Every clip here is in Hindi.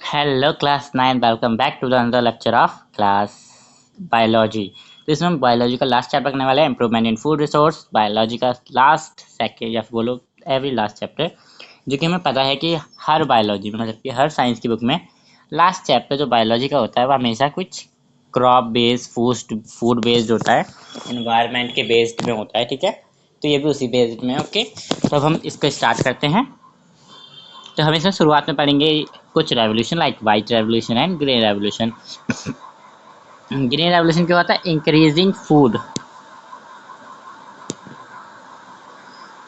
Hello class 9, welcome back to the another lecture of class biology. तो इसमें हम बायोलॉजी का लास्ट चैप्टर करने वाले हैं, improvement in food resource. Biology का लास्ट सेकेंड या फिर बोलो एवरी लास्ट चैप्टर, जो कि हमें पता है कि हर बायोलॉजी में मतलब कि हर साइंस की बुक में लास्ट चैप्टर जो बायोलॉजी का होता है वो हमेशा कुछ क्रॉप बेस्ड फूड बेस्ड होता है, इन्वायरमेंट के बेस्ड में होता है। ठीक है, तो ये भी उसी बेस्ड में। ओके, तो अब हम इसको स्टार्ट करते हैं। तो हम इसमें शुरुआत में पढ़ेंगे कुछ revolution like white revolution and green revolution. Green revolution क्या होता है? इंक्रीजिंग फूड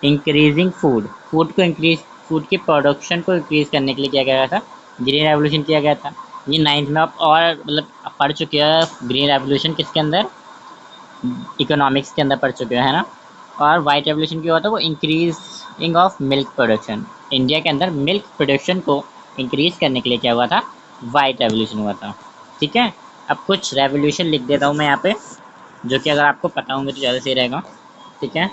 को इंक्रीज, फूड की प्रोडक्शन को इंक्रीज करने के लिए क्या गया था? ग्रीन रेवोल्यूशन किया गया था। ये नाइन्थ में आप और मतलब पढ़ चुके हैं ग्रीन रेवोल्यूशन किसके अंदर? इकोनॉमिक्स के अंदर पढ़ चुके हैं, है ना। और वाइट रेवोल्यूशन क्या होता है? वो increasing of milk production. India के अंदर मिल्क प्रोडक्शन को इंक्रीज करने के लिए क्या हुआ था? वाइट रेवोल्यूशन हुआ था। ठीक है, अब कुछ रेवोल्यूशन लिख देता हूँ मैं यहाँ पे, जो कि अगर आपको पता होंगे तो ज़्यादा सही रहेगा। ठीक है,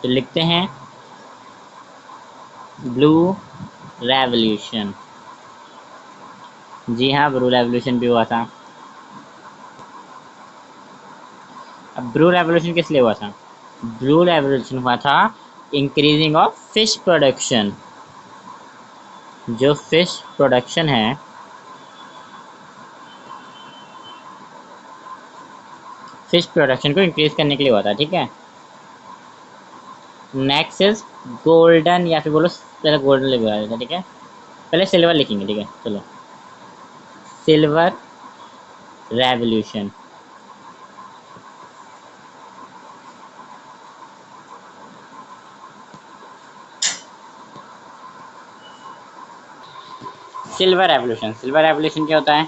तो लिखते हैं ब्लू रेवोल्यूशन। जी हाँ, ब्लू रेवोल्यूशन भी हुआ था। अब ब्लू रेवोल्यूशन किस लिए हुआ था? ब्लू रेवोल्यूशन हुआ था इंक्रीजिंग ऑफ फिश प्रोडक्शन। जो फिश प्रोडक्शन है, फिश प्रोडक्शन को इंक्रीज करने के लिए हुआ था। ठीक है, नेक्स्ट इज गोल्डन, या फिर बोलो पहले गोल्डन लिखवा देते हैं। ठीक है, पहले सिल्वर लिखेंगे। ठीक है, चलो सिल्वर रेवोल्यूशन। सिल्वर रेवोल्यूशन क्या होता है?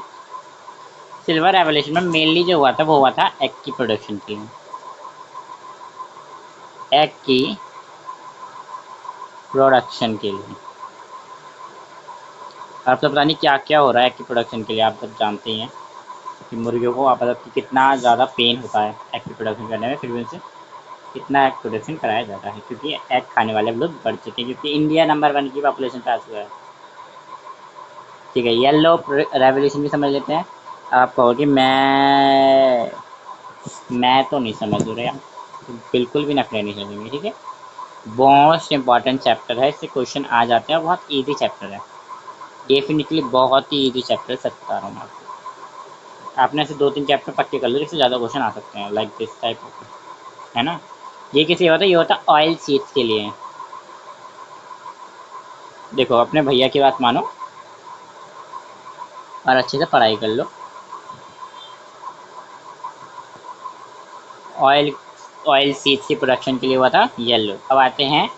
सिल्वर रेवोल्यूशन में मेनली जो हुआ था वो हुआ था एग की प्रोडक्शन के लिए। एग की प्रोडक्शन के लिए। अब तो पता नहीं क्या क्या हो रहा है एग की प्रोडक्शन के लिए, आप सब जानते ही हैं कि मुर्गियों को आप मतलब कि कितना ज़्यादा पेन होता है एग की प्रोडक्शन करने में, फिर भी उनसे कितना एग प्रोडक्शन कराया जाता है, क्योंकि एग खाने वाले लोग बढ़ चुके हैं, क्योंकि इंडिया नंबर 1 की पॉपुलेशन पे आ चुका है। ठीक है, येलो रेवोल्यूशन भी समझ लेते हैं। आप कहोगे मैं तो नहीं समझ रहा यार, तो बिल्कुल भी नखरे नहीं समझेंगे। ठीक है, मोस्ट इंपॉर्टेंट चैप्टर है, इससे क्वेश्चन आ जाते हैं, बहुत ईजी चैप्टर है, डेफिनेटली बहुत ही ईजी चैप्टर, सच बता रहा हूँ मैं आपको। आपने ऐसे 2-3 चैप्टर पक्के कर लो, इससे ज़्यादा क्वेश्चन आ सकते हैं लाइक दिस टाइप ऑफ, है ना। ये किस लिए होता है? ये होता है ऑयल सीड्स के लिए। देखो अपने भैया की बात मानो और अच्छे से पढ़ाई कर लो। ऑयल ऑयल सीड्स की प्रोडक्शन के लिए हुआ था येलो। अब आते हैं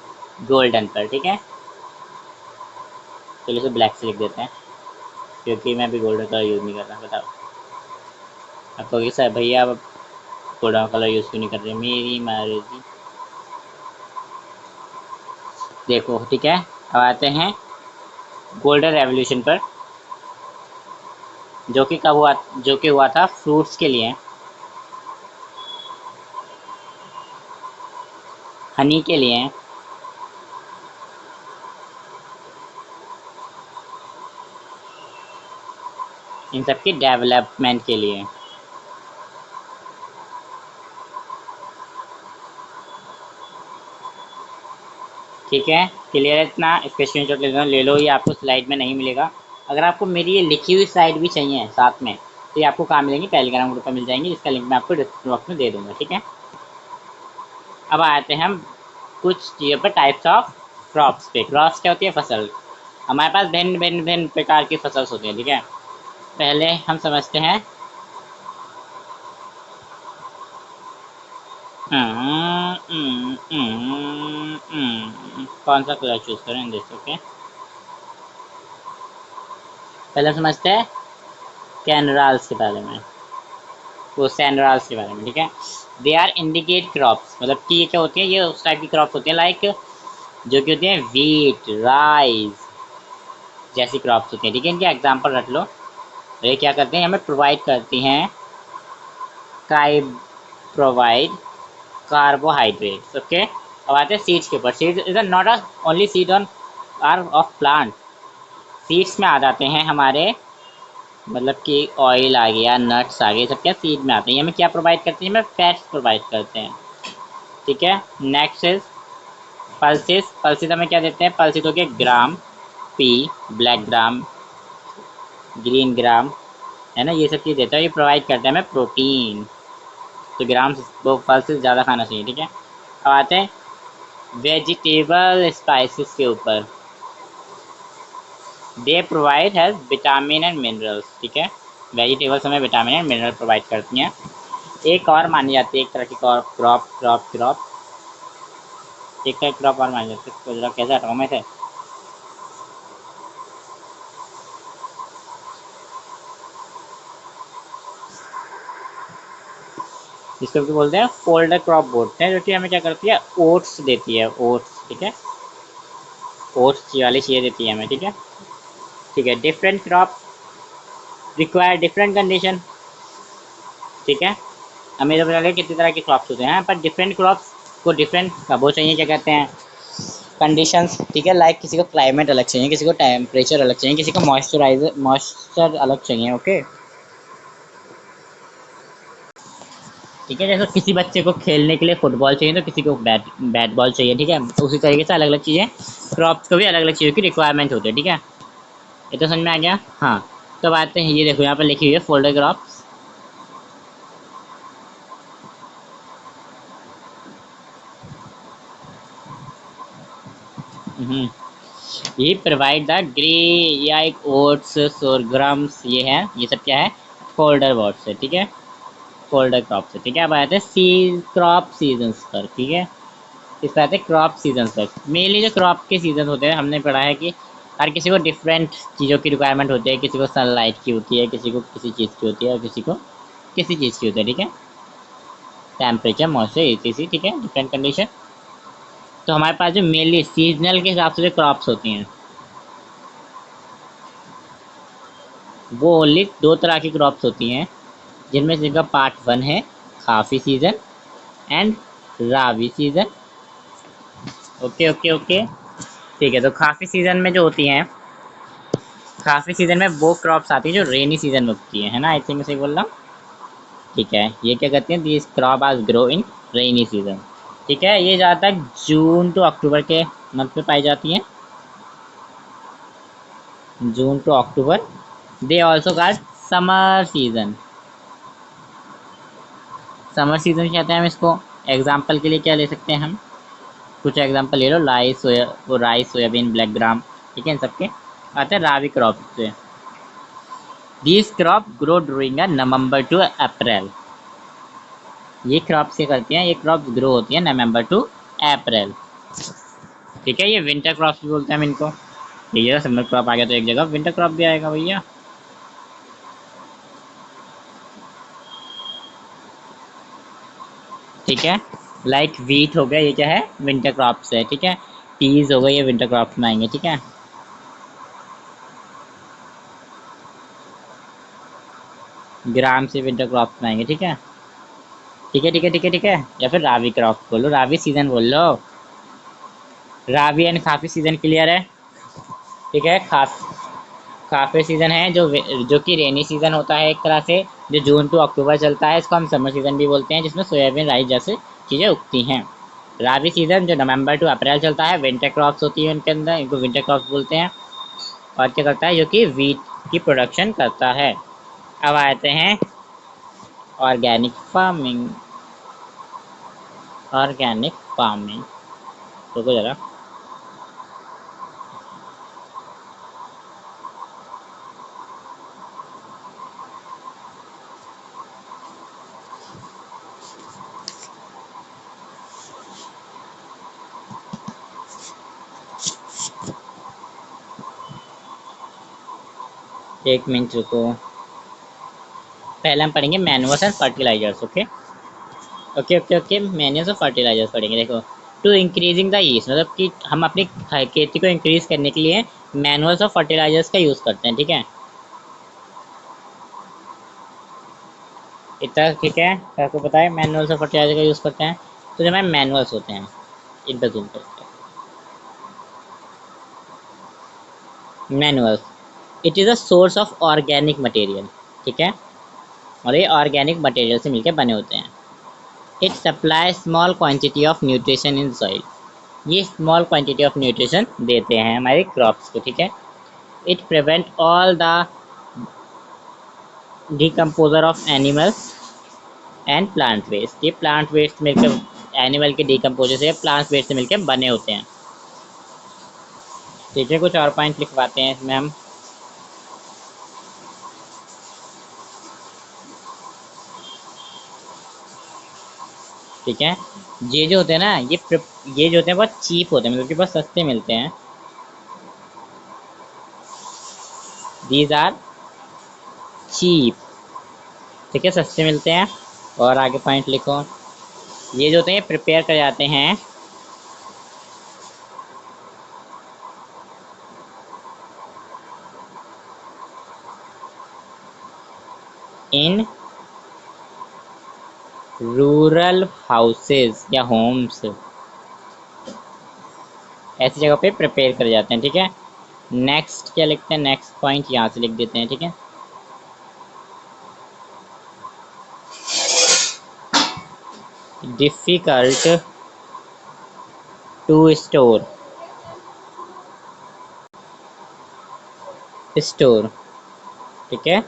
गोल्डन पर। ठीक है, चलिए इसे ब्लैक से लिख देते हैं, क्योंकि मैं भी गोल्डन कलर यूज़ नहीं कर रहा। बताओ, अब कहोगे सर भैया अब गोल्डन कलर यूज़ क्यों नहीं कर रहे? मेरी मर्जी। देखो ठीक है, अब आते हैं गोल्डन रेवोल्यूशन पर, जो कि कब हुआ? जो कि हुआ था फ्रूट्स के लिए, हनी के लिए, इन सब की डेवलपमेंट के लिए। ठीक है, क्लियर है इतना? इसका स्क्रीनशॉट ले लो, ये आपको स्लाइड में नहीं मिलेगा। अगर आपको मेरी ये लिखी हुई स्लाइड भी चाहिए साथ में, तो ये आपको कहाँ मिलेंगी? टेलीग्राम ग्रुप पर मिल जाएंगी, जिसका लिंक मैं आपको डिस्क्रिप्शन बॉक्स में दे दूँगा। ठीक है, अब आते हैं हम कुछ चीज़ों पर, टाइप्स ऑफ क्रॉप्स पे। क्रॉप्स क्या होती है? फसल। हमारे पास भिन्न भिन्न भिन्न प्रकार की फसल होती है। ठीक है, पहले हम समझते हैं कौन सा कलर चूज करें जैसे के, पहले समझते हैं कैनराल्स के बारे में, वो सैनराल्स के बारे में। ठीक है, दे आर इंडिकेट क्रॉप्स, मतलब कि ये क्या होती है? ये उस टाइप की क्रॉप्स होती है लाइक जो कि होती है वीट, राइस, जैसी क्रॉप्स होती हैं, ठीक है। इनके एग्जाम्पल रख लो। ये क्या करते हैं, हमें प्रोवाइड करती हैं काई प्रोवाइड कार्बोहाइड्रेट्स, ओके। अब आते हैं सीड्स के ऊपर। Seeds is not a only seed on are of plant. Seeds में आ जाते हैं हमारे, मतलब कि ऑयल आ गया, नट्स आ गए, सब क्या सीड में आते हैं। हमें क्या प्रोवाइड करते हैं, हमें फैट्स प्रोवाइड करते हैं, ठीक है। Next is pulses. पल्सेस हमें क्या देते हैं, पल्सेस हो गए gram, pea, black gram, green gram, है ना, ये सब चीज़ देता है। ये प्रोवाइड करते हैं हमें प्रोटीन। तो ग्राम वो पल्सेस ज़्यादा खाना चाहिए, ठीक है। अब आते हैं वेजिटेबल स्पाइसेस के ऊपर। They provide has vitamin and minerals, ठीक है। वेजिटेबल्स हमें विटामिन एंड मिनरल प्रोवाइड करती हैं। एक और मानी जाती है, एक तरह की क्रॉप क्रॉप क्रॉप क्रॉप एक तरह की क्रॉप और मानी जाती है। इसको जरा कैसे हटाऊँ मैं से, जिसको भी बोलते हैं फोल्डर क्रॉप बोलते हैं, जो कि हमें क्या करती है, ओट्स देती है, ओट्स, ठीक है। ओट्स वाली चीज़ें देती है हमें, ठीक है। ठीक है, different crop require different condition, ठीक है। हमें तो पता लगे कितनी तरह के क्रॉप्स होते हैं, पर डिफरेंट क्रॉप्स को डिफरेंट वो चाहिए, क्या कहते हैं, कंडीशंस, ठीक है। लाइक किसी को क्लाइमेट अलग चाहिए, किसी को टेम्परेचर अलग चाहिए, किसी को मॉइस्चर अलग चाहिए, ओके, ठीक है। जैसे किसी बच्चे को खेलने के लिए फुटबॉल चाहिए तो किसी को बैट बॉल चाहिए, ठीक है। तो उसी तरीके से अलग अलग चीज़ें क्रॉप्स को भी अलग अलग चीज़ों की रिक्वायरमेंट होती है, ठीक है। ये तो समझ में आ गया, हाँ। तो बात है, ये देखो यहाँ पर लिखी हुई है फोल्डर क्रॉप्स। ये प्रोवाइड द ग्रे या एक ओट्स सोरग्राम्स, ये है, ये सब क्या है, फोल्डर वर्ड्स है, ठीक है, फोल्डर क्रॉप से, ठीक है। अब आते हैं क्रॉप सीजन्स पर, ठीक है। इस पर आते हैं क्रॉप सीजन्स पर। मेनली जो क्रॉप के सीजन होते हैं, हमने पढ़ा है कि हर किसी को डिफरेंट चीज़ों की रिक्वायरमेंट होती है। किसी को सनलाइट की होती है, किसी को किसी चीज़ की होती है, और किसी को किसी चीज़ की होती है, ठीक है। टेम्परेचर, मॉइस्चर, etc, ठीक है, डिफरेंट कंडीशन। तो हमारे पास जो मेनली सीजनल के हिसाब से जो क्रॉप्स होती हैं, वो ओनली दो तरह की क्रॉप्स होती हैं, जिनमें से इनका पार्ट 1 है खाफी season and Ravi season, okay okay okay, ठीक है। तो खाफी सीजन में जो होती हैं, खाफी सीजन में वो क्रॉप्स आती हैं जो रेनी सीजन में उगती है ना, आई थिंक मैं सही बोल रहा हूँ, ठीक है। ये क्या कहते हैं, this crop are grow in rainy season, ठीक है। ये ज़्यादातर जून टू अक्टूबर के मंथ में पाई जाती हैं, June to October. They also called summer season. Summer season कहते हैं हम इसको। एग्जाम्पल के लिए क्या ले सकते हैं हम, कुछ एग्जाम्पल ले लो, राइस, सोयाबीन, ब्लैक ग्राम, ठीक है। इन सबके आते हैं रावी क्रॉप से। These crop grow during November to April. ये क्रॉप से करती हैं, ये क्रॉप ग्रो होती है नवंबर टू अप्रैल, ठीक है। ये विंटर क्रॉप भी बोलते हैं हम इनको। ये समर क्रॉप आ गया तो एक जगह विंटर क्रॉप भी आएगा भैया, ठीक है। लाइक वीट हो गया, ये क्या है, विंटर क्रॉप्स है, ठीक है। पीज हो गए, ये विंटर क्रॉप्स में आएंगे, ठीक है। ग्राम से विंटर क्रॉप्स में आएंगे, ठीक है, ठीक है, ठीक है, ठीक है, ठीक है। या फिर रावी क्रॉप बोलो, रावी सीजन बोल लो। रावी एंड खाफी सीजन क्लियर है, ठीक है। खाफी सीजन है जो कि रेनी सीजन होता है एक तरह से, जो जून टू अक्टूबर चलता है। इसको हम समर सीजन भी बोलते हैं, जिसमें सोयाबीन, राइस जैसे चीज़ें उगती हैं। रावी सीजन जो नवंबर टू अप्रैल चलता है, विंटर क्रॉप्स होती है उनके अंदर, इनको विंटर क्रॉप्स बोलते हैं। और क्या करता है, जो कि वीट की प्रोडक्शन करता है। अब आते हैं ऑर्गेनिक फार्मिंग। ऑर्गेनिक फार्मिंग, रुको जरा, एक मिनट रुको। पहले हम पढ़ेंगे manuals and fertilizers, okay okay okay okay. Manuals और फर्टिलाइजर्स पढ़ेंगे। देखो, टू इंक्रीजिंग द ईस्ट, मतलब कि हम अपनी खेती को इंक्रीज करने के लिए मैनुअल्स और फर्टिलाइजर्स का यूज़ करते हैं, ठीक है। इतना ठीक है, आपको पता है मैनुअल्स और फर्टिलाइजर का यूज़ करते हैं। तो जो हमारे मैनुअल्स होते हैं, इन पर जूम करते हैं। Manuals, it is a source of organic material, ठीक है, और ये ऑर्गेनिक मटेरियल से मिलकर बने होते हैं। It supply small quantity of nutrition in soil, ये स्मॉल क्वांटिटी ऑफ न्यूट्रिशन देते हैं हमारे क्रॉप्स को, ठीक है। It prevent all the decomposer of animals and plant waste, ये प्लांट वेस्ट मिलकर एनिमल के डिकम्पोजर से प्लांट वेस्ट से मिलकर बने होते हैं, ठीक है। कुछ और पॉइंट लिखवाते हैं इसमें हम। ठीक है, ये जो होते हैं ना, ये जो होते हैं बहुत चीप होते हैं, मतलब कि बहुत सस्ते मिलते हैं। दीज आर चीप, ठीक है, सस्ते मिलते हैं। और आगे पॉइंट लिखो, ये जो होते हैं प्रिपेयर कर जाते हैं इन रूरल हाउसेस या होम्स, ऐसी जगह पे प्रिपेयर कर जाते हैं, ठीक है। नेक्स्ट क्या लिखते हैं, नेक्स्ट पॉइंट यहाँ से लिख देते हैं, ठीक है। डिफिकल्ट टू स्टोर, ठीक है।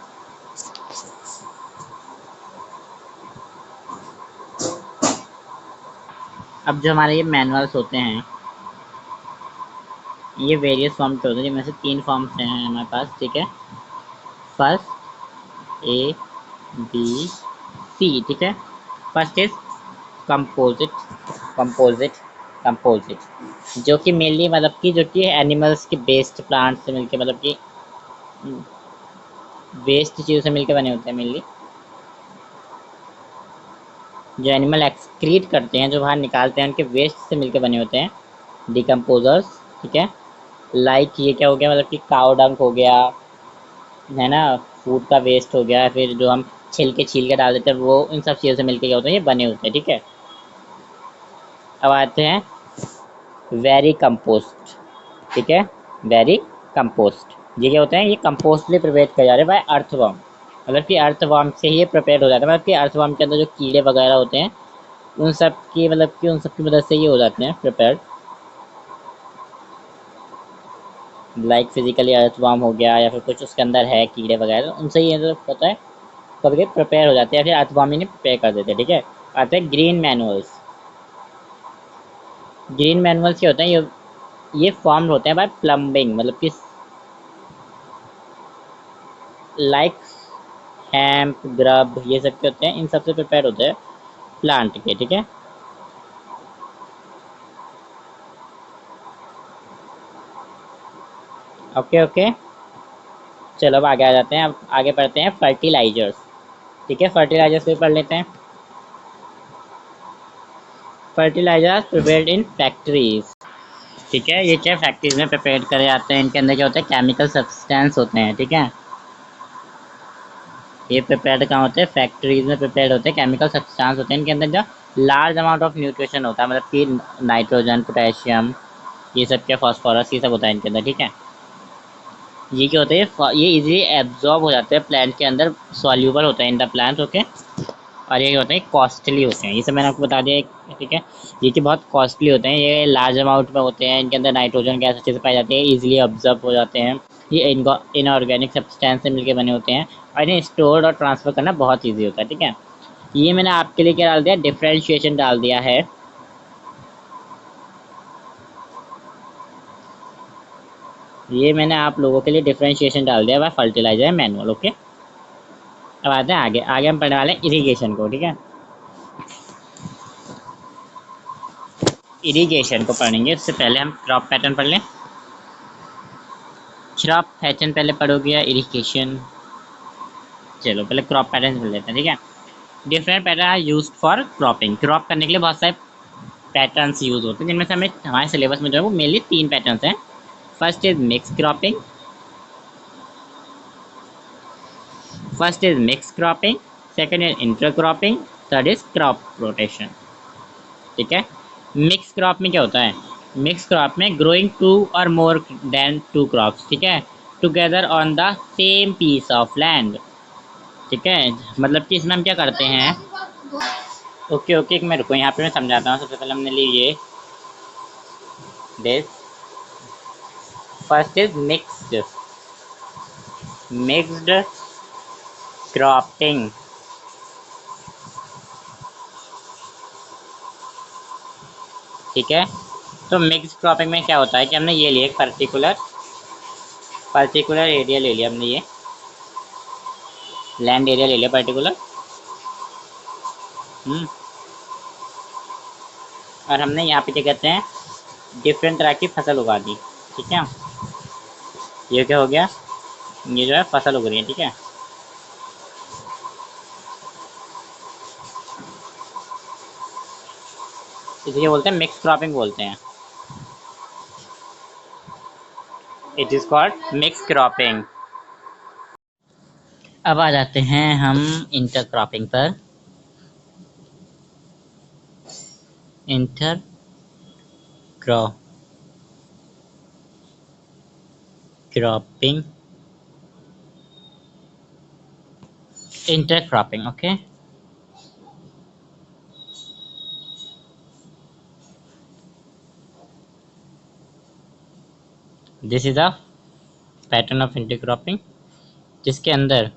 अब जो हमारे ये मैनुअल्स होते हैं, ये वेरियस फॉर्म के होते हैं, जिनमें से 3 फॉर्म्स हैं हमारे पास, ठीक है। फर्स्ट ए बी सी, ठीक है। First is composite, composite, composite, जो कि मेनली मतलब कि जो कि एनिमल्स के बेस्ट प्लांट से मिलके, मतलब कि वेस्ट चीज़ों से मिलके बने होते हैं मेनली। जो एनिमल एक्सक्रीट करते हैं, जो बाहर निकालते हैं, उनके वेस्ट से मिलके बने होते हैं, डिकम्पोजर्स, ठीक है। लाइक ये क्या हो गया, मतलब कि काउ डंक हो गया, है ना, फूड का वेस्ट हो गया, फिर जो हम छील के डाल देते हैं, वो इन सब चीज़ों से मिलके क्या होते हैं, ये बने होते हैं, ठीक है। अब आते हैं वेरी कंपोस्ट, ठीक है। वेरी कंपोस्ट, ये क्या होते हैं, ये कंपोस्ट भी प्रिपेयर किया जा रहा है बाय अर्थवर्म, मतलब कि अर्थवर्म से ही ये प्रिपेयर हो जाता है, मतलब कि अर्थवर्म के अंदर जो कीड़े वगैरह होते हैं, उन सब की मतलब कि उन सब की मदद से ये हो जाते हैं प्रिपेयर। लाइक फिजिकली अर्थवर्म हो गया, या फिर कुछ उसके अंदर है कीड़े वगैरह, उनसे ये जो होता है कभी प्रिपेयर हो जाते हैं, या फिर अर्थवर्म ही प्रिपेयर कर देते हैं, ठीक है। आते हैं ग्रीन मैनुअल्स। ग्रीन मैनुअल्स क्या होते हैं, ये फॉर्म होते हैं बाय प्लम्बिंग, मतलब कि लाइक हैम्प ग्रब, ये सब के होते हैं, इन सबसे प्रिपेयर होते हैं प्लांट के, ठीक है। ओके ओके, चलो अब आगे आ जाते हैं। अब आगे पढ़ते हैं फर्टिलाइजर्स, ठीक है। फर्टिलाइजर्स भी पढ़ लेते हैं। फर्टिलाइजर्स प्रिपेयर्ड इन फैक्ट्रीज, ठीक है। ये क्या फैक्ट्रीज में प्रिपेयर करे जाते हैं, इनके अंदर क्या होता है, केमिकल सब्सटेंस होते हैं, ठीक है। ये प्रिपेयर्ड कहाँ होते हैं, फैक्ट्रीज में प्रिपेयर्ड होते हैं, केमिकल सब्सटेंस होते हैं, इनके अंदर जो लार्ज अमाउंट ऑफ न्यूट्रिशन होता है, मतलब कि नाइट्रोजन, पोटेशियम, ये सब क्या, फास्फोरस, ये सब होता है इनके अंदर, ठीक है। ये क्या होता है, ये इजीली एब्जॉर्ब हो जाते हैं प्लांट के अंदर, सॉल्यूबल होता है इन द प्लांट, ओके। और ये होते हैं कॉस्टली होते हैं, ये सब मैंने आपको बता दिया, ठीक है। ये कि बहुत कॉस्टली होते हैं, ये लार्ज अमाउंट में होते हैं, इनके अंदर नाइट्रोजन गैस अच्छे से पाई जाती है, इजीली ऑब्जर्व हो जाते हैं, ये इनऑर्गेनिक सब्सटेंस से मिलकर बने होते हैं, और इन्हें स्टोर और ट्रांसफ़र करना बहुत ईजी होता है, ठीक है। ये मैंने आपके लिए क्या डाल दिया, डिफ्रेंशिएशन डाल दिया है, ये मैंने आप लोगों के लिए डिफ्रेंशिएशन डाल दिया है फर्टिलाइजर मैनुअल, ओके। अब आते हैं आगे, आगे हम पढ़ने वाले हैं इरीगेशन को, ठीक है। इरिगेशन को पढ़ेंगे, उससे पहले हम क्रॉप पैटर्न पढ़ लें। क्रॉप पैटर्न पहले पढ़ोगे या इरिगेशन, चलो पहले क्रॉप पैटर्न पढ़ लेते हैं, ठीक है। Different pattern are used for cropping, crop करने के लिए बहुत सारे पैटर्न्स यूज होते हैं, जिनमें से हमें हमारे सिलेबस में जो है वो मेनली 3 पैटर्न्स हैं। First is mix cropping, first is mix cropping, second is intercropping, third is crop rotation. ठीक है, मिक्स क्रॉप में क्या होता है? मिक्स क्रॉप में growing two or more than two crops, ठीक है, together on the same piece of land. ठीक है, मतलब कि इसमें हम क्या करते हैं? ओके ओके, एक मैं रुको, यहाँ पे मैं समझाता हूँ। सबसे पहले हमने ली ये this, first is mixed, mixed cropping. ठीक है, तो मिक्स क्रॉपिंग में क्या होता है कि हमने ये लिया एक पर्टिकुलर एरिया ले लिया हमने, ये लैंड एरिया ले लिया पर्टिकुलर। और हमने यहाँ पे क्या कहते हैं, डिफरेंट तरह की फसल उगा दी। ठीक है, ये क्या हो गया? ये जो है फसल उग रही है। ठीक है, इसे बोलते हैं मिक्स क्रॉपिंग बोलते हैं। It is called mix cropping. अब आ जाते हैं हम इंटर क्रॉपिंग पर। Inter cropping, inter cropping, okay. This is a pattern of inter cropping, जिसके अंदर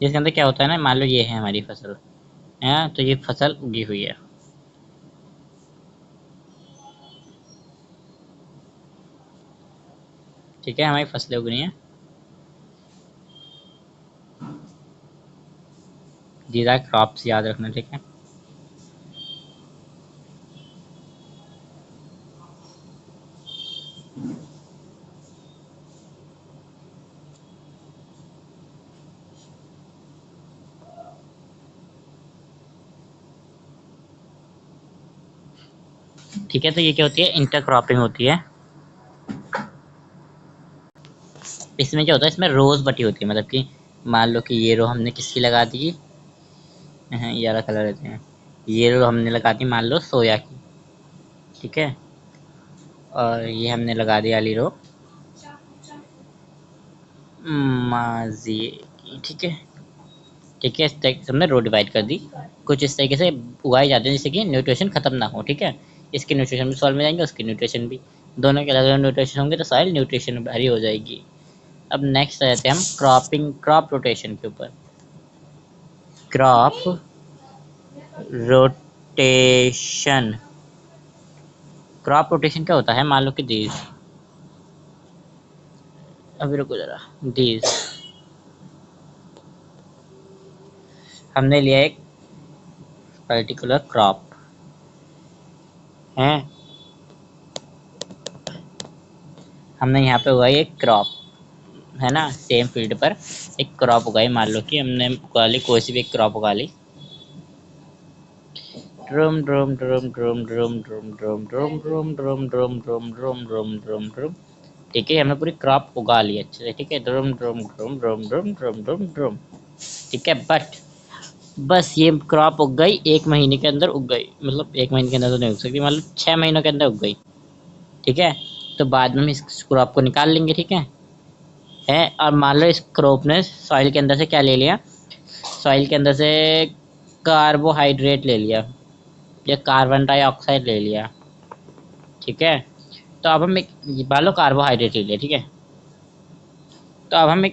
क्या होता है ना, मान लो ये है हमारी फसल है, तो ये फसल उगी हुई है। ठीक है, हमारी फसलें उग रही हैं। दीज आर क्रॉप्स, याद रखना। ठीक है, ठीक है, तो ये क्या होती है? इंटर क्रॉपिंग होती है। इसमें क्या होता है? इसमें रोज बटी होती है, मतलब कि मान लो कि ये रो हमने किसकी लगा दी, ये वाला कलर लेते हैं, ये रो हमने लगा दी मान लो सोया की। ठीक है, और ये हमने लगा दी वाली रो माजी की। ठीक है, ठीक है, इस तरीके से हमने रो डिवाइड कर दी। कुछ इस तरीके से उगाए जाते हैं जिससे कि न्यूट्रिशन खत्म ना हो। ठीक है, इसके न्यूट्रिशन भी सॉइल में जाएंगे, उसके न्यूट्रिशन भी, दोनों के अलग अलग न्यूट्रिशन होंगे, तो सॉइल न्यूट्रिशन भरी हो जाएगी। अब नेक्स्ट आ जाते हैं हम क्रॉप रोटेशन के ऊपर। क्रॉप रोटेशन, क्रॉप रोटेशन क्या होता है? मान लो कि दीज, अभी रुको जरा, दीज हमने लिया एक पर्टिकुलर क्रॉप है, हमने यहाँ पे उगाई एक क्रॉप, है ना, सेम फील्ड पर एक क्रॉप उगाई। मान लो कि हमने उगा ली कोई सी भी एक क्रॉप उगा ली। Drum drum drum drum drum drum drum drum drum drum drum drum drum drum drum drum. ठीक है, हमने पूरी क्रॉप उगा ली अच्छे से। ठीक है, drum drum drum drum drum drum drum drum. ठीक है, बट बस ये क्रॉप उग गई 1 महीने के अंदर उग गई, मतलब 1 महीने के अंदर तो नहीं उग सकती, मतलब 6 महीनों के अंदर उग गई। ठीक है, तो बाद में हम इस क्रॉप को निकाल लेंगे। ठीक है, और मान लो इस क्रॉप ने सॉइल के अंदर से क्या ले लिया? सॉइल के अंदर से कार्बोहाइड्रेट ले लिया या कार्बन डाइऑक्साइड ले लिया। ठीक है, तो अब हम एक, मान लो कार्बोहाइड्रेट ले लिया। ठीक है, तो अब हम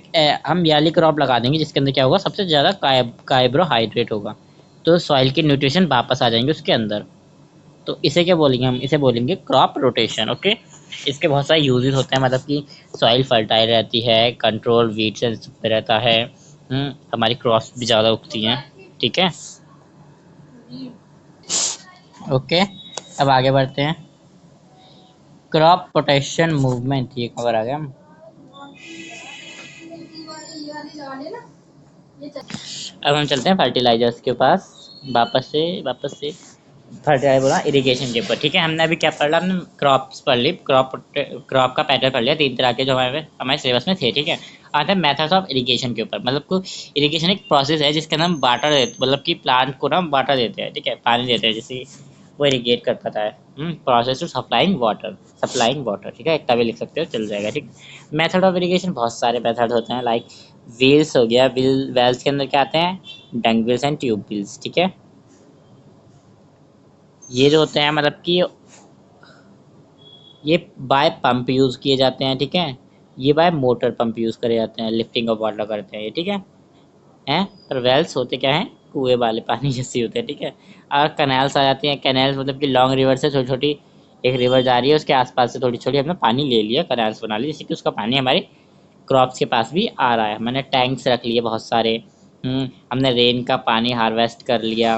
ये वाली क्रॉप लगा देंगे जिसके अंदर क्या होगा? सबसे ज़्यादा कार्बोहाइड्रेट होगा, तो सॉइल के न्यूट्रिशन वापस आ जाएंगे उसके अंदर। तो इसे क्या बोलेंगे? हम इसे बोलेंगे क्रॉप रोटेशन। ओके, इसके बहुत सारे यूजेस होते हैं, मतलब कि सॉइल फर्टाइल रहती है, कंट्रोल वीट से रहता है, हमारी क्रॉप्स भी ज़्यादा उगती हैं। ठीक है, ओके, अब आगे बढ़ते हैं। क्रॉप प्रोटेक्शन मूवमेंट, ये खबर आ गया। अब हम चलते हैं फर्टिलाइजर्स के पास, वापस से। फर्टिलाइजर बोला इरिगेशन के ऊपर। ठीक है, हमने अभी क्या पढ़ लिया, हमने क्रॉप्स पढ़ ली, क्रॉप का पैटर्न पढ़ लिया, 3 तरह के जो हमारे हमारे सिलेबस में थे। ठीक है, आता है मेथड्स ऑफ इरिगेशन के ऊपर। मतलब को इरिगेशन एक प्रोसेस है जिसके अंदर हम वाटर देते, मतलब कि प्लांट को ना वाटर देते हैं। ठीक है, पानी देते हैं जिससे वो इरिगेट कर पाता है। Process to supplying water. ठीक है, इतना भी लिख सकते हो, चल जाएगा। ठीक, मेथड ऑफ इरिगेशन बहुत सारे मेथड होते हैं, लाइक व्हील्स हो गया, वेल्स के अंदर क्या आते हैं, डंग व्हील्स एंड ट्यूब व्हील्स। ठीक है, ये जो होते हैं मतलब कि ये बाय पंप यूज़ किए जाते हैं। ठीक है, ये बाय मोटर पंप यूज़ करे जाते हैं, लिफ्टिंग ऑफ वाटर करते हैं ये। ठीक है, हैं पर वेल्स होते क्या हैं, कुएं वाले पानी जैसे होते हैं। ठीक है, और कैनाल्स आ जाती हैं। कैनाल्स मतलब कि लॉन्ग रिवर से छोटी छोटी, एक रिवर जा रही है उसके आसपास से थोड़ी छोटी हमने पानी ले लिया, कैनाल्स बना ली, जैसे कि उसका पानी हमारे क्रॉप्स के पास भी आ रहा है। मैंने टैंक्स रख लिए बहुत सारे। हमने रेन का पानी हार्वेस्ट कर लिया,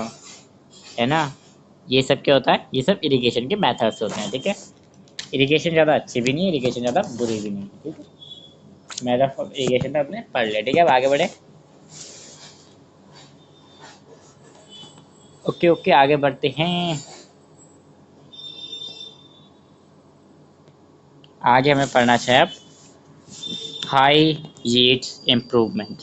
है ना। ये सब क्या होता है, ये सब इरिगेशन के मेथड्स होते हैं। ठीक है, इरिगेशन ज़्यादा अच्छी भी नहीं है, इरिगेशन ज़्यादा बुरी भी नहीं है। ठीक है, मेथड ऑफ इरिगेशन तो अपने पढ़ लिया। ठीक है, अब आगे बढ़े। ओके ओके, आगे बढ़ते हैं। आगे हमें पढ़ना है अब हाई यील्ड्स इम्प्रूवमेंट।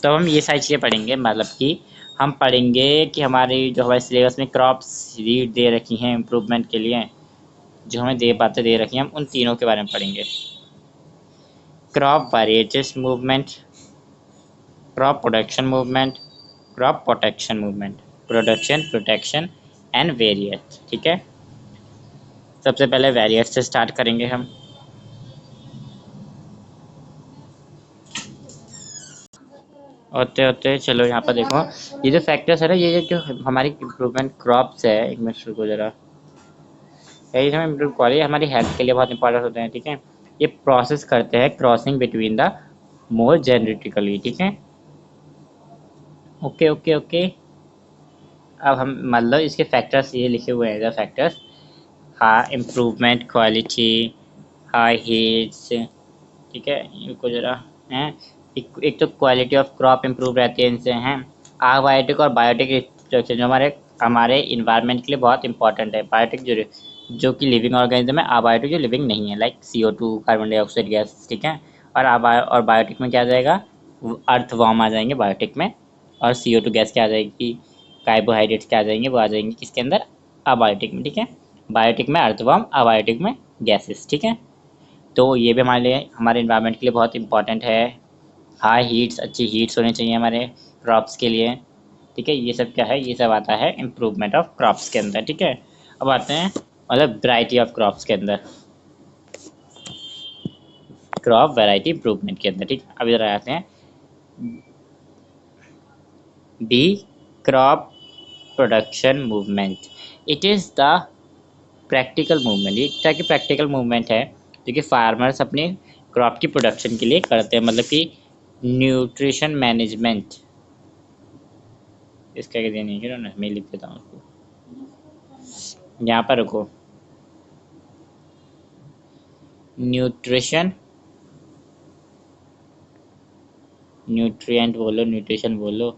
तो हम ये सारी चीज़ें पढ़ेंगे, मतलब कि हम पढ़ेंगे कि हमारी जो हमारे सिलेबस में क्रॉप्स रीड दे रखी हैं इम्प्रूवमेंट के लिए, जो हमें बातें दे रखी हैं, हम उन तीनों के बारे में पढ़ेंगे। Crop varieties movement, crop production movement, crop protection movement, protection and variety. ठीक है, सबसे पहले वेरिएट से स्टार्ट करेंगे हम। होते होते चलो यहाँ पर देखो, ये जो फैक्टर्स है ना, ये जो हमारी इम्प्रूवमेंट क्रॉप्स है, एक मिनट रुको जरा, ये हमें इम्प्रूव कॉलेज हमारी हेल्थ के लिए बहुत इंपॉर्टेंट होते हैं। ठीक है, ये प्रोसेस करते हैं crossing between the more genetically. ठीक है, ओके ओके ओके। अब हम मतलब इसके फैक्टर्स ये लिखे हुए हैं, फैक्टर्स, हाँ इम्प्रूवमेंट क्वालिटी, हाई हीट्स। ठीक है, इनको जरा हैं, एक तो क्वालिटी ऑफ क्रॉप इम्प्रूव रहती है इनसे हैं। आबायोटिक और बायोटिक स्ट्रक्चर जो हमारे हमारे इन्वायरमेंट के लिए बहुत इंपॉर्टेंट है। बायोटिक जो कि लिविंग ऑर्गेनिज्म है, आबायोटिक जो लिविंग नहीं है, like CO2 carbon dioxide gas. ठीक है, और बायोटिक में क्या आ जाएगा, अर्थ वार्म आ जाएंगे बायोटिक में, और CO2 गैस क्या आ जाएगी, कार्बोहाइड्रेट्स क्या आ जाएंगे, वो आ जाएंगे किसके अंदर, अबायोटिक में। ठीक है, बायोटिक में अर्थवर्म, अबायोटिक में गैसेस। ठीक है, तो ये भी हमारे लिए हमारे इन्वायरमेंट के लिए बहुत इंपॉर्टेंट है। हाई हीट्स, अच्छी हीट्स होनी चाहिए हमारे क्रॉप्स के लिए। ठीक है, ये सब क्या है, ये सब आता है इम्प्रूवमेंट ऑफ क्रॉप्स के अंदर। ठीक है, अब आते हैं मतलब वैरायटी ऑफ क्रॉप्स के अंदर, क्रॉप वैरायटी इम्प्रूवमेंट के अंदर। ठीक, अब इधर आते हैं B, crop production movement. It is the practical movement, ये क्या कि प्रैक्टिकल मूवमेंट है जो कि फार्मर्स अपने क्रॉप की प्रोडक्शन के लिए करते हैं, मतलब कि न्यूट्रिशन मैनेजमेंट। इसका क्या नहीं है ना, मैं लिख देता हूँ उसको, यहाँ पर रुको, न्यूट्रिशन, न्यूट्रिएंट बोलो, न्यूट्रिशन बोलो,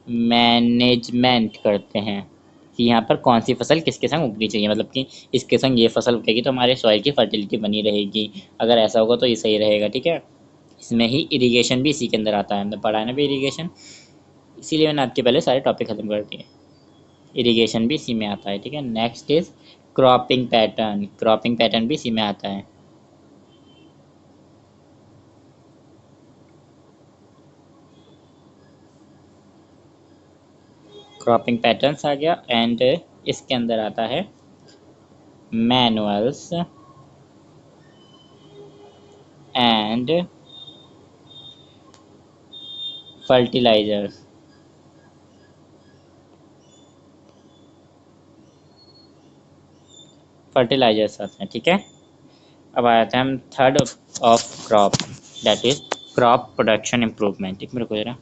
मैनेजमेंट करते हैं कि यहाँ पर कौन सी फसल किसके संग उगनी चाहिए, मतलब कि इसके संग ये फसल उगेगी तो हमारे सॉइल की फर्टिलिटी बनी रहेगी, अगर ऐसा होगा तो ये सही रहेगा। ठीक है, इसमें ही इरिगेशन भी इसी के अंदर आता है, हमने पढ़ा है ना भी इरिगेशन, इसीलिए मैंने आपके पहले सारे टॉपिक खत्म कर दिए, इरिगेशन भी इसी में आता है। ठीक है, next is cropping pattern, cropping pattern भी इसी में आता है। क्रॉपिंग पैटर्न्स आ गया, एंड इसके अंदर आता है मैनुअल्स एंड फर्टिलाइजर्स, फर्टिलाइजर्स आते हैं। ठीक है, अब आते हैं हम third of crop, that is crop production improvement. ठीक, मेरे को जरा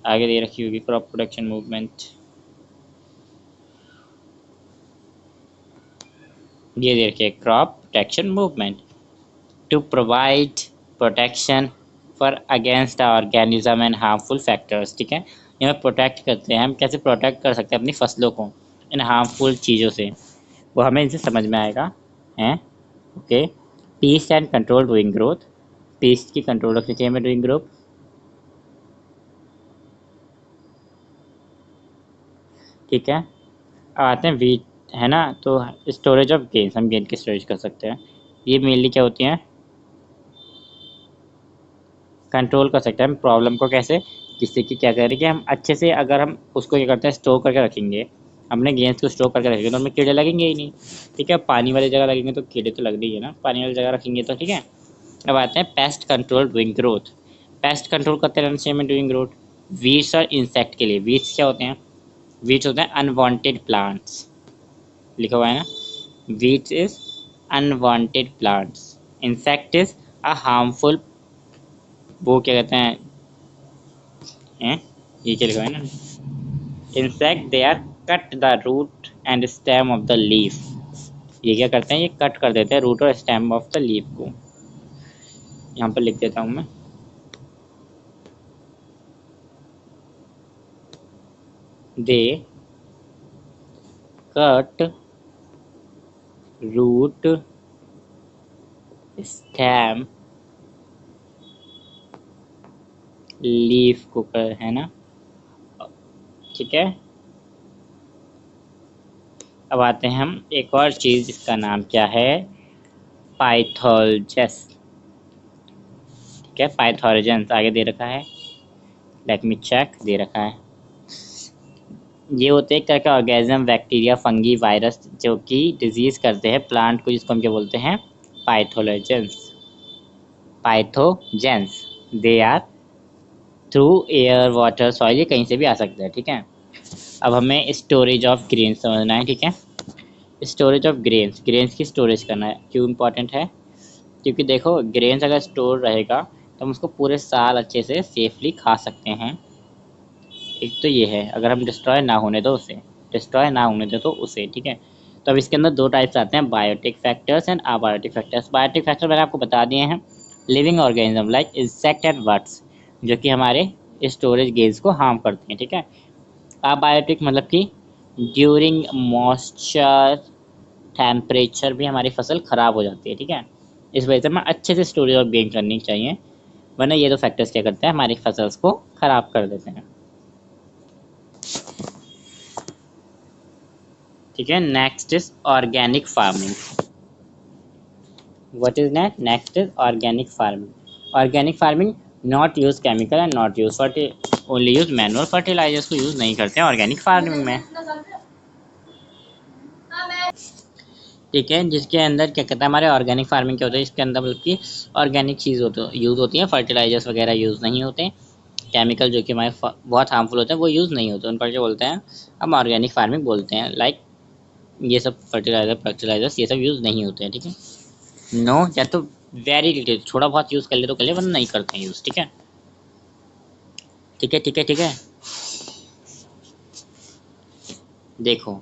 आगे दे रखी होगी क्रॉप प्रोडक्शन मूवमेंट, ये दे रखी है crop protection movement, to provide protection buffer against organism and harmful factors, ठीक है। ये हमें प्रोटेक्ट करते हैं। हम कैसे प्रोटेक्ट कर सकते हैं अपनी फसलों को इन हार्मफुल चीज़ों से, वो हमें इनसे समझ में आएगा हैं। Okay, pest and control during growth, pest की कंट्रोल रखनी चाहिए हमें डूइंग ग्रोथ, ठीक है। अब आते हैं वीट, है ना। तो स्टोरेज ऑफ गेन्स, हम गेन की स्टोरेज कर सकते हैं। ये मेनली क्या होती हैं, कंट्रोल कर सकते हैं हम प्रॉब्लम को कैसे, जिससे कि क्या करें कि हम अच्छे से, अगर हम उसको क्या करते हैं स्टोर करके रखेंगे, अपने गेंस को स्टोर करके रखेंगे तो हमें कीड़े लगेंगे ही नहीं, ठीक है। पानी वाली जगह लगेंगे तो कीड़े तो लगने ही है ना, पानी वाली जगह रखेंगे तो, ठीक है। अब आते हैं pest control during growth, pest control करते रहना चाहिए हमें डूइंग ग्रोथ। वीड्स और इंसेक्ट के लिए, वीड्स क्या होते हैं, वीड्स होते हैं अनवांटेड प्लांट्स, लिखा हुआ है ना, weeds is unwanted plants, insect is a harmful, वो क्या कहते हैं, ये क्या लिखा है ना, insect they are cut the root and stem of the leaf, ये क्या करते हैं, ये कट कर देते हैं रूट और स्टेम ऑफ द लीफ को। यहाँ पर लिख देता हूँ मैं, दे कट रूट स्टेम लीफ को कर, है ना, ठीक है। अब आते हैं हम एक और चीज़, इसका नाम क्या है, पाइथोलजेंस, ठीक है। पाइथोलजेंस आगे दे रखा है, लेट मी चेक, दे रखा है। ये होते हैं एक तरह के ऑर्गेनिज्म, बैक्टीरिया, फंगी, वायरस, जो कि डिजीज करते हैं प्लांट को, जिसको हम क्या बोलते हैं, pathogens, pathogens. They are through air, water, soil, ये कहीं से भी आ सकते हैं, ठीक है। अब हमें स्टोरेज ऑफ ग्रेन्स समझना है, ठीक है। स्टोरेज ऑफ ग्रेन्स, ग्रेन्स की स्टोरेज करना है, क्यों इम्पोर्टेंट है, क्योंकि देखो ग्रेन्स अगर स्टोर रहेगा तो हम उसको पूरे साल अच्छे से सेफली खा सकते हैं। एक तो ये है, अगर हम डिस्ट्रॉय ना होने दो उसे, डिस्ट्रॉय ना होने दो तो उसे, ठीक है। तो अब इसके अंदर दो टाइप्स आते हैं, biotic factors and abiotic factors. Biotic factor मैंने आपको बता दिए हैं, living organism like insect and birds, जो कि हमारे स्टोरेज गेज को हार्म करते हैं, ठीक है। अबायोटिक मतलब कि ड्यूरिंग मॉइस्चर, टेम्परेचर भी हमारी फसल ख़राब हो जाती है, ठीक है। इस वजह से हमें अच्छे से स्टोरेज और गेन करनी चाहिए, वरना ये दो फैक्टर्स क्या करते हैं, हमारी फसल्स को ख़राब कर देते हैं, ठीक है। Next is organic farming, what is next, next is organic farming. Organic farming not use chemical and not use only use manual fertilisers को यूज नहीं करते हैं ऑर्गेनिक फार्मिंग में, ठीक है। जिसके अंदर क्या कहता है, हमारे ऑर्गेनिक फार्मिंग क्या होता है, इसके अंदर बल्कि ऑर्गेनिक चीज़ यूज़ होती है, फर्टिलाइजर्स वगैरह यूज़ नहीं होते, केमिकल जो कि हमारे बहुत हार्मफुल होते हैं वो यूज़ नहीं होते, उन पर क्या बोलते हैं, हम ऑर्गेनिक फार्मिंग बोलते हैं। लाइक ये सब फर्टिलाइजर्स ये सब यूज़ नहीं होते हैं, ठीक है। नो, या तो वेरी लिटिल, थोड़ा बहुत यूज़ कर ले तो कर ले, वरना नहीं करते हैं यूज़, ठीक है, ठीक है, ठीक है, ठीक है। देखो,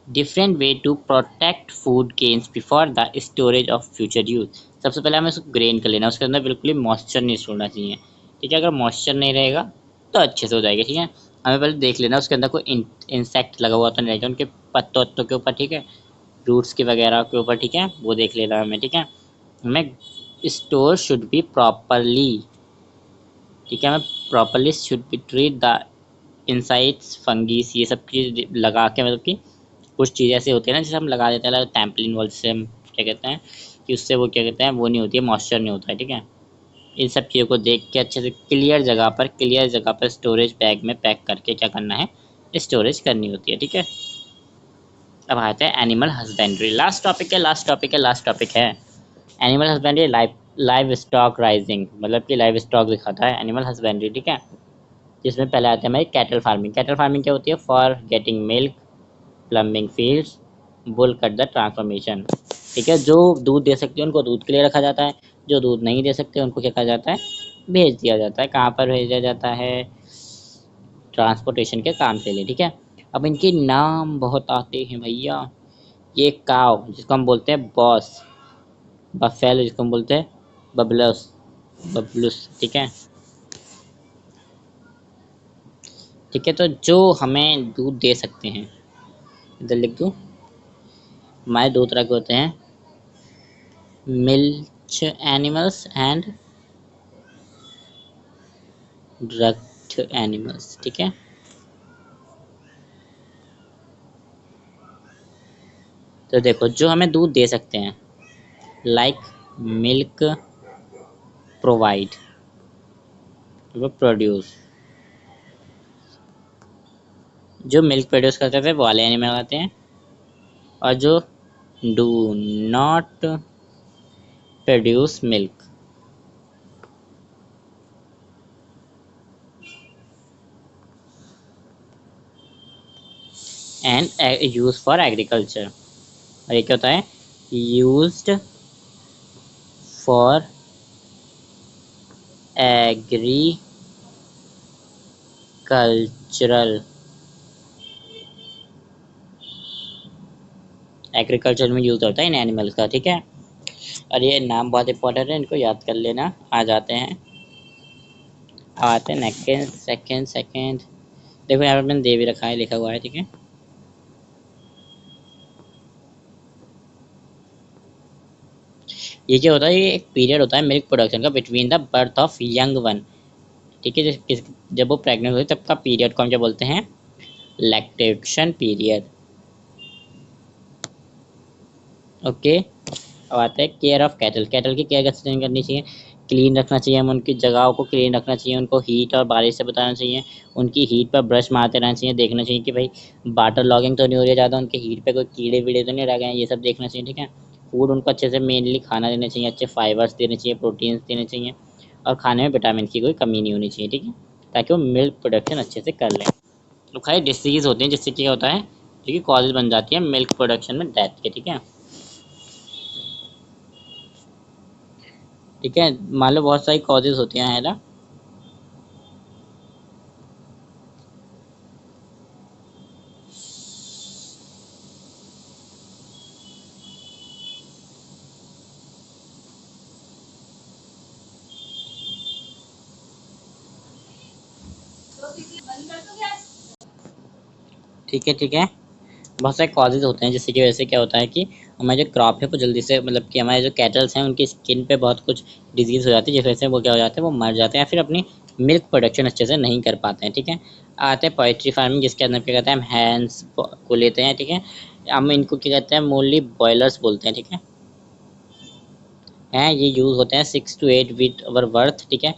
different way to protect food grains before the storage of future use. सबसे पहले हमें उसको ग्रेन कर लेना, उसके अंदर बिल्कुल भी मॉइस्चर नहीं छोड़ना चाहिए, ठीक है। अगर मॉइस्चर नहीं रहेगा तो अच्छे से हो जाएगा, ठीक है। हमें पहले देख लेना उसके अंदर कोई इंसेक्ट लगा हुआ तो नहीं रहेगा उनके पत्तों वत्तों के ऊपर, ठीक है, रूट्स के वगैरह के ऊपर, ठीक है, वो देख लेना हमें, ठीक है। हमें स्टोर शुड बी प्रॉपरली, ठीक है, हमें properly should be treat the insects, fungi, ये सब चीज़ लगा के, मतलब कि कुछ चीज़ें ऐसे होती है ना, जैसे हम लगा देते हैं टैम्पलिन वॉल से, हम क्या कहते हैं कि उससे वो क्या कहते हैं, वो नहीं होती है, मॉइस्चर नहीं होता है, ठीक है। इन सब चीज़ों को देख के अच्छे से क्लियर जगह पर स्टोरेज बैग में पैक करके क्या करना है, स्टोरेज करनी होती है, ठीक है। अब आते हैं एनिमल हस्बेंड्री, लास्ट टॉपिक है, लास्ट टॉपिक है, लास्ट टॉपिक है animal husbandry, live stock rising, मतलब कि लाइव स्टॉक दिखाता है एनिमल हस्बेंड्री, ठीक है। जिसमें पहले आते हैं हमारी कैटल फार्मिंग। कैटल फार्मिंग क्या होती है, for getting milk, plumbing fields, bull cut the transformation, ठीक है। जो दूध दे सकते हैं उनको दूध के लिए रखा जाता है, जो दूध नहीं दे सकते उनको क्या कहा जाता है, भेज दिया जाता है। कहाँ पर भेजा जाता है, ट्रांसपोर्टेशन के काम के लिए, ठीक है। अब इनके नाम बहुत आते हैं भैया, ये काव जिसको हम बोलते हैं बॉस, बफेलो जिसको हम बोलते हैं बबलस, बबलूस, ठीक है। ठीक है, तो जो हमें दूध दे सकते हैं, इधर लिख दूँ, हमारे दो तरह के होते हैं, milch animals and drugged animals, ठीक है। तो देखो, जो हमें दूध दे सकते हैं, लाइक मिल्क प्रोवाइड, वो प्रोड्यूस, जो मिल्क प्रोड्यूस करते थे वो वाले एनिमल आते हैं, और जो do not produce milk and use for agriculture. और ये क्या होता है, यूज्ड फॉर एग्रीकल्चरल, एग्रीकल्चर में यूज होता है इन एनिमल्स का, ठीक है। और ये नाम बहुत इंपॉर्टेंट है, इनको याद कर लेना। आ जाते हैं, आते हैं नेक्स्ट, सेकेंड सेकेंड, देखो यहाँ पर मैंने दे भी रखा है, लिखा हुआ है, ठीक है। ये क्या होता है, ये एक पीरियड होता है मिल्क प्रोडक्शन का between the birth of young one, ठीक है। जब वो प्रेग्नेंट होती है तब का पीरियड को हम क्या बोलते हैं, लैक्टेशन पीरियड, ओके। अब आता है केयर ऑफ कैटल। कैटल की केयर कैसे करनी चाहिए, क्लीन रखना चाहिए, हमें उनकी जगहों को क्लीन रखना चाहिए, उनको हीट और बारिश से बचाना चाहिए, उनकी हीट पर ब्रश मारते रहना चाहिए, देखना चाहिए कि भाई वाटर लॉगिंग तो नहीं हो रही है ज़्यादा, उनके हीट पे कोई कीड़े वीड़े तो नहीं रह गए हैं, ये सब देखना चाहिए, ठीक है। फूड उनको अच्छे से मेनली खाना देना चाहिए, अच्छे फाइबर्स देने चाहिए, प्रोटीन्स देने चाहिए, और खाने में विटामिन की कोई कमी नहीं होनी चाहिए, ठीक है, ताकि वो मिल्क प्रोडक्शन अच्छे से कर लें। तो खाली डिसीज़ होते हैं जिससे क्या होता है, जो कि कॉजेज बन जाती है मिल्क प्रोडक्शन में डेथ के, ठीक है। ठीक है, मान लो बहुत सारी कॉजेज होती हैं, है ना। ठीक है, ठीक है, बहुत सारे कॉजेज होते हैं जिसकी वजह से क्या होता है कि हमारे जो क्रॉप है वो जल्दी से, मतलब कि हमारे जो कैटल्स हैं उनकी स्किन पे बहुत कुछ डिजीज़ हो जाती है, जिस वजह से वो क्या हो जाते हैं, वो मर जाते हैं या फिर अपनी मिल्क प्रोडक्शन अच्छे से नहीं कर पाते हैं, ठीक है। आते हैं पोल्ट्री फार्मिंग, जिसके अंदर क्या कहते हैं, हम हैंस को लेते हैं, ठीक है। हम इनको क्या कहते हैं, मोनली बॉयलर्स बोलते हैं, ठीक है। हैं, ये यूज़ होते हैं 6 to 8 वीट अवर वर्थ, ठीक है।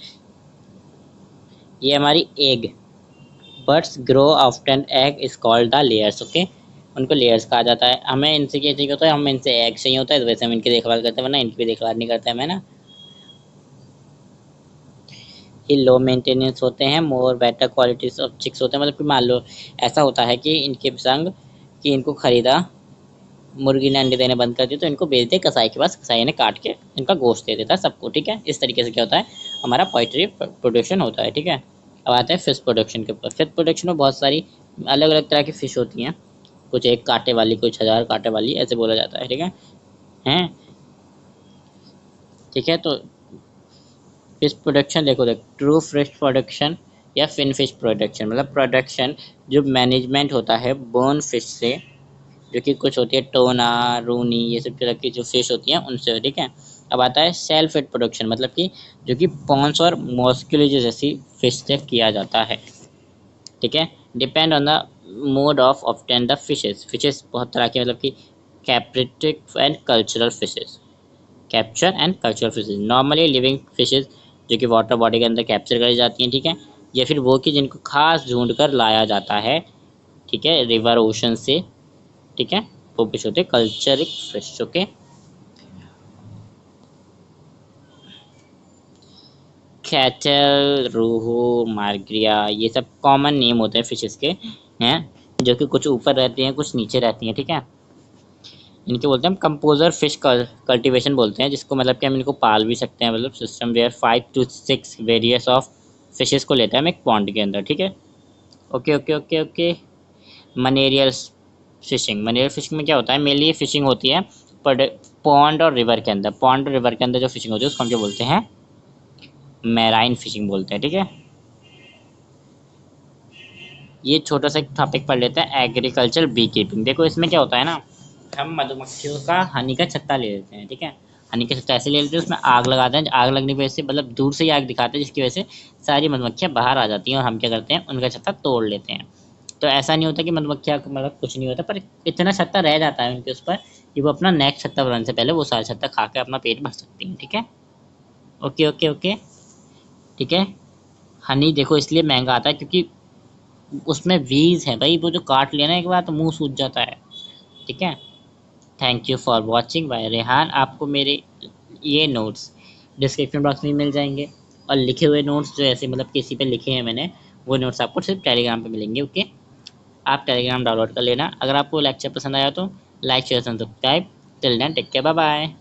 ये हमारी egg, birds grow often egg is called the layers, okay. उनको लेयर्स कहा जाता है। हमें इनसे क्या चाहिए होता है, हमें इनसे एग चाहिए होता है, तो वैसे हम इनकी देखभाल करते हैं, वरना इनकी भी देखभाल नहीं करते हैं ना। ये लो मेंटेनेंस होते हैं, more better qualities of chicks होते हैं, मतलब कि मान लो ऐसा होता है कि इनके संग कि इनको खरीदा, मुर्गी ने अंडे देने बंद कर दिए तो इनको बेच दे कसाई के पास, कसाई ने काट के इनका गोश्त दे देता है सबको, ठीक है। इस तरीके से क्या होता है, हमारा पोल्ट्री प्रोडक्शन होता है, ठीक है। अब आते हैं फिश प्रोडक्शन के ऊपर। फिश प्रोडक्शन में बहुत सारी अलग अलग तरह की फ़िश होती हैं, कुछ एक कांटे वाली, कुछ 1000 कांटे वाली, ऐसे बोला जाता है, ठीक है। हैं, ठीक है। तो फिश प्रोडक्शन देखो, ट्रू फिश प्रोडक्शन या फिन फिश प्रोडक्शन, मतलब प्रोडक्शन जो मैनेजमेंट होता है बोन फिश से, जो कि कुछ होती है टोना, रूनी, ये सब तरह की जो फिश होती हैं उनसे, ठीक है। अब आता है सेल फीड प्रोडक्शन, मतलब कि जो कि पॉन्स और मॉस्कुलेज जैसी फिश से किया जाता है, ठीक है। Depend on the mode of obtain the fishes. Fishes बहुत तरह के, मतलब कि कैप्रिटिक and cultural fishes, capture and cultural fishes, normally living fishes जो कि वाटर बॉडी के अंदर कैप्चर करी जाती हैं, ठीक है। या फिर वो कि जिनको खास ढूंढ कर लाया जाता है, ठीक है, रिवर ओशन से, ठीक है, वो फिश होते हैं कल्चरिक फिश, ओके। कैटल, रोहू, मार्ग्रिया, ये सब कॉमन नेम होते हैं फिशेस के, हैं, जो कि कुछ ऊपर रहती हैं, कुछ नीचे रहती हैं, ठीक है। इनके बोलते हैं हम कंपोजर फिश कल्टीवेशन बोलते हैं, जिसको मतलब कि हम इनको पाल भी सकते हैं, मतलब system where 5 to 6 various of fishes को लेते हैं हम एक पॉन्ड के अंदर, ठीक है। Okay okay okay okay. मनेरियल फिशिंग, मनेरियल फिशिंग में क्या होता है, मेनली ये फिशिंग होती है पॉन्ड और रिवर के अंदर। पॉन्ड और रिवर के अंदर जो फिशिंग होती है उसको हम क्या बोलते हैं, मैराइन फिशिंग बोलते हैं, ठीक है। ये छोटा सा टॉपिक पढ़ लेते हैं, एग्रीकल्चर बी कीपिंग। देखो इसमें क्या होता है ना, हम मधुमक्खियों का हनी का छत्ता ले लेते हैं, ठीक है। हनी का छत्ता ऐसे ले लेते हैं, उसमें आग लगाते हैं, आग लगने की वजह से मतलब दूर से ही आग दिखाते हैं, जिसकी वजह से सारी मधुमक्खियां बाहर आ जाती हैं और हम क्या करते हैं, उनका छत्ता तोड़ लेते हैं। तो ऐसा नहीं होता कि मधुमक्खियां मतलब कुछ नहीं होता, पर इतना छत्ता रह जाता है उनके उस पर कि वो अपना नेक्स्ट छत्ता बनाने से पहले वो सारा छत्ता खा के अपना पेट भर सकती हैं, ठीक है। ओके ओके ओके, ठीक है। हनी देखो इसलिए महंगा आता है क्योंकि उसमें वीज है भाई, वो जो काट लिया ना एक बार तो मुंह सूज जाता है, ठीक है। Thank you for watching by Rehan. आपको मेरे ये नोट्स डिस्क्रिप्शन बॉक्स में मिल जाएंगे, और लिखे हुए नोट्स जो ऐसे मतलब किसी पे लिखे हैं मैंने, वो नोट्स आपको सिर्फ टेलीग्राम पे मिलेंगे, ओके। आप टेलीग्राम डाउनलोड कर लेना। अगर आपको लेक्चर पसंद आया तो like share and subscribe. Till then take care, bye bye.